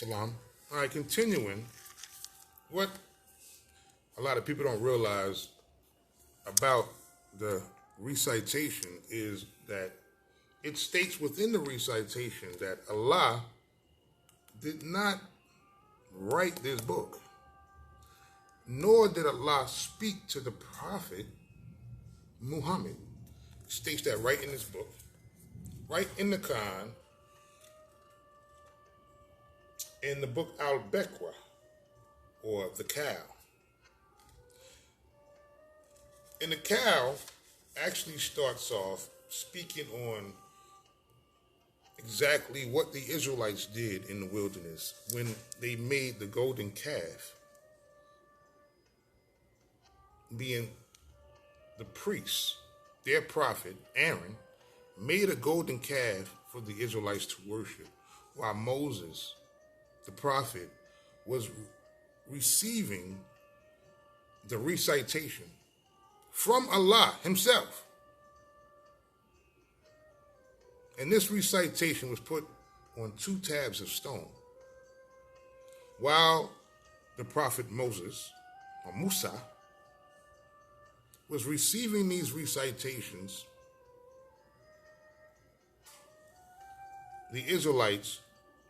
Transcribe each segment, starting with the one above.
Salam. All right, continuing. What a lot of people don't realize about the recitation is that it states within the recitation that Allah did not write this book, nor did Allah speak to the Prophet Muhammad. It states that right in this book, right in the Quran, in the book Al-Baqarah, or the cow. And the cow actually starts off speaking on exactly what the Israelites did in the wilderness when they made the golden calf, being the priests, their prophet, Aaron, made a golden calf for the Israelites to worship, while Moses, the prophet, was receiving the recitation from Allah himself. And this recitation was put on 2 tabs of stone. While the prophet Moses, or Musa, was receiving these recitations, the Israelites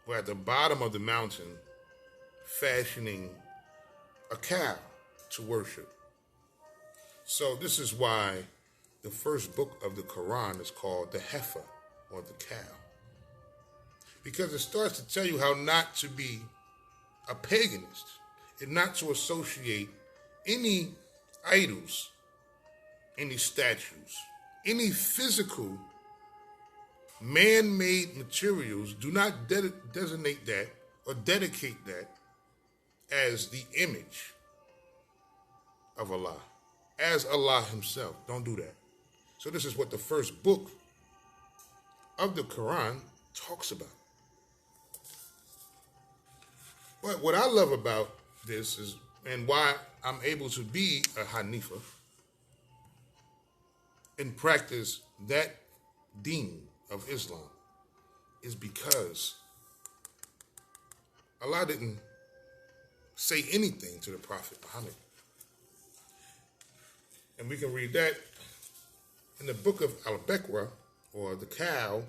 were at the bottom of the mountain fashioning a cow to worship. So this is why the first book of the Quran is called the heifer, or the cow. Because it starts to tell you how not to be a paganist and not to associate any idols, any statues, any physical man-made materials. Do not designate that or dedicate that as the image of Allah, as Allah himself. Don't do that. So this is what the first book of the Quran talks about. But what I love about this is, and why I'm able to be a Hanifa and practice that deen of Islam, is because Allah didn't say anything to the Prophet Muhammad. And we can read that in the book of Al-Baqarah, or the cow,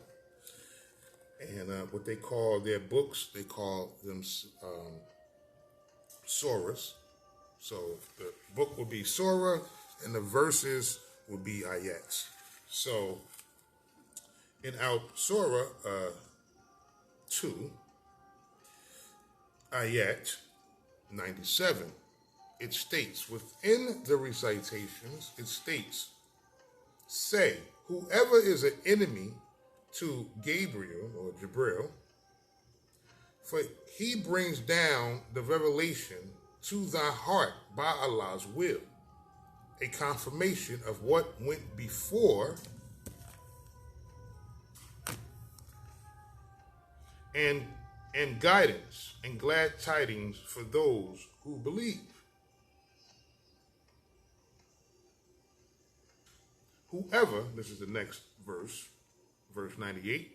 and what they call their books, they call them surahs. So the book will be surah, and the verses will be ayats. So in Al-Surah 2, ayat 97, it states, within the recitations, it states, say, whoever is an enemy to Gabriel, or Jibril, for he brings down the revelation to thy heart by Allah's will, a confirmation of what went before, and guidance and glad tidings for those who believe. Whoever, this is the next verse, verse 98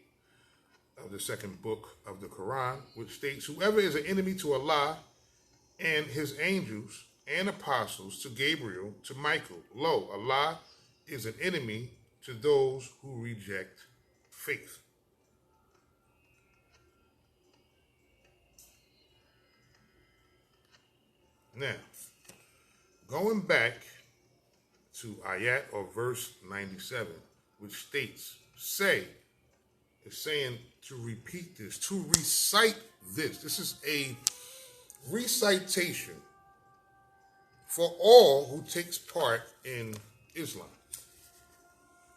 of the second book of the Quran, which states, whoever is an enemy to Allah and his angels and apostles, to Gabriel, to Michael, lo, Allah is an enemy to those who reject faith. Now, going back to ayat, or verse 97, which states, say, is saying to repeat this, to recite this. This is a recitation for all who takes part in Islam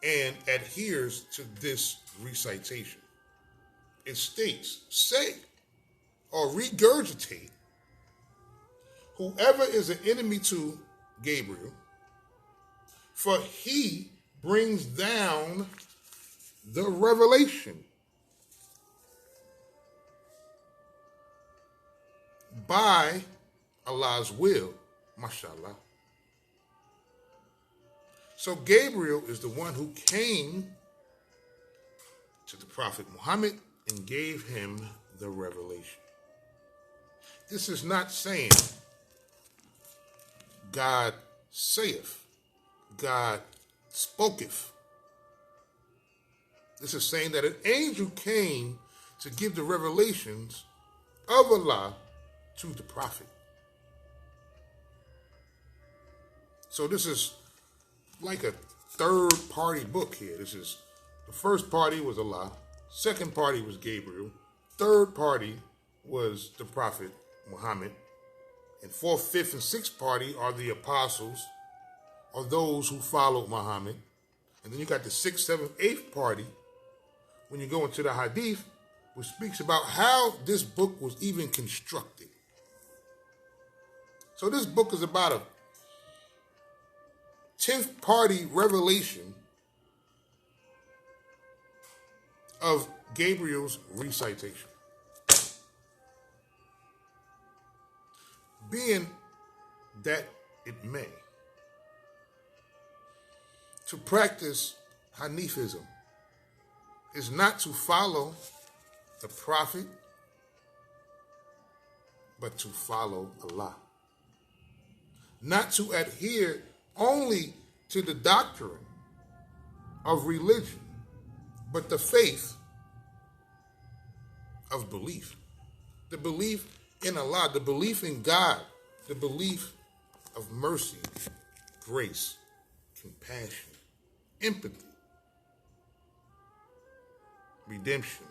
and adheres to this recitation. It states, say, or regurgitate, whoever is an enemy to Gabriel, for he brings down the revelation by Allah's will, mashallah. So Gabriel is the one who came to the Prophet Muhammad and gave him the revelation. This is not saying God saith, God spoketh. This is saying that an angel came to give the revelations of Allah to the prophet. So this is like a third-party book here. This is, the first party was Allah, second party was Gabriel, third party was the prophet Muhammad, and fourth, fifth, and sixth party are the apostles, or those who followed Muhammad. And then you got the sixth, seventh, eighth party when you go into the hadith, which speaks about how this book was even constructed. So this book is about a 10th party revelation of Gabriel's recitation. Being that it may, to practice HaNeeFism is not to follow the prophet, but to follow Allah. Not to adhere only to the doctrine of religion, but the faith of belief. The belief in Allah, the belief in God, the belief of mercy, grace, compassion, empathy, redemption,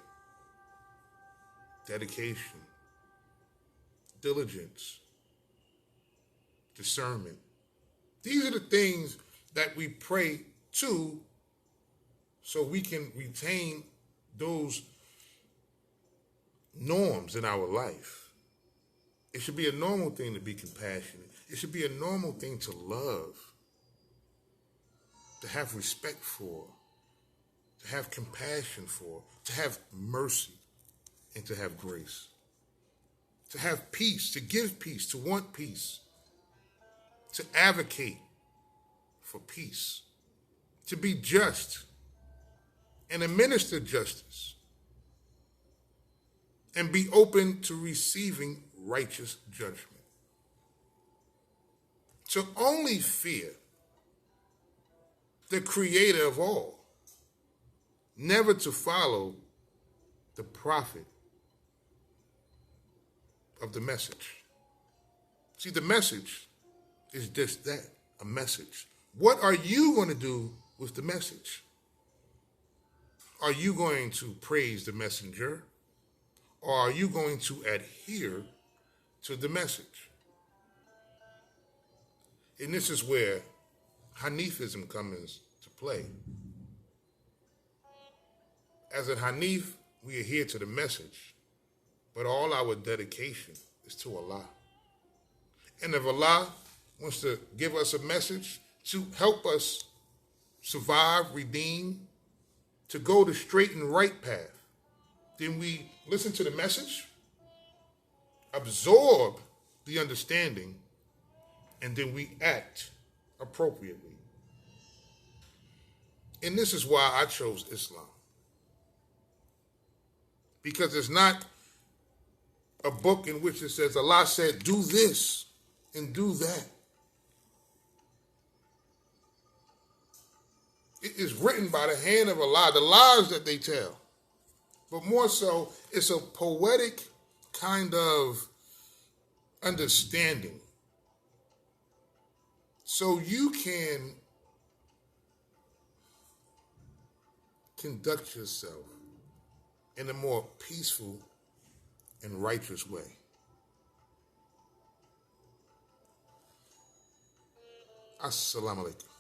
dedication, diligence, discernment. These are the things that we pray to so we can retain those norms in our life. It should be a normal thing to be compassionate. It should be a normal thing to love, to have respect for, to have compassion for, to have mercy, and to have grace. To have peace, to give peace, to want peace, to advocate for peace, to be just and administer justice, and be open to receiving righteous judgment. To only fear the creator of all, never to follow the prophet of the message. See, the message is just that, a message. What are you going to do with the message? Are you going to praise the messenger, or are you going to adhere to the message? And this is where HaNeeFism comes to play. As a Hanif, we adhere to the message, but all our dedication is to Allah. And if Allah wants to give us a message to help us survive, redeem, to go the straight and right path, then we listen to the message, absorb the understanding, and then we act appropriately. And this is why I chose Islam. Because it's not a book in which it says Allah said, do this and do that. It is written by the hand of Allah, the lies that they tell. But more so, it's a poetic kind of understanding. So you can conduct yourself in a more peaceful and righteous way. Assalamu alaikum.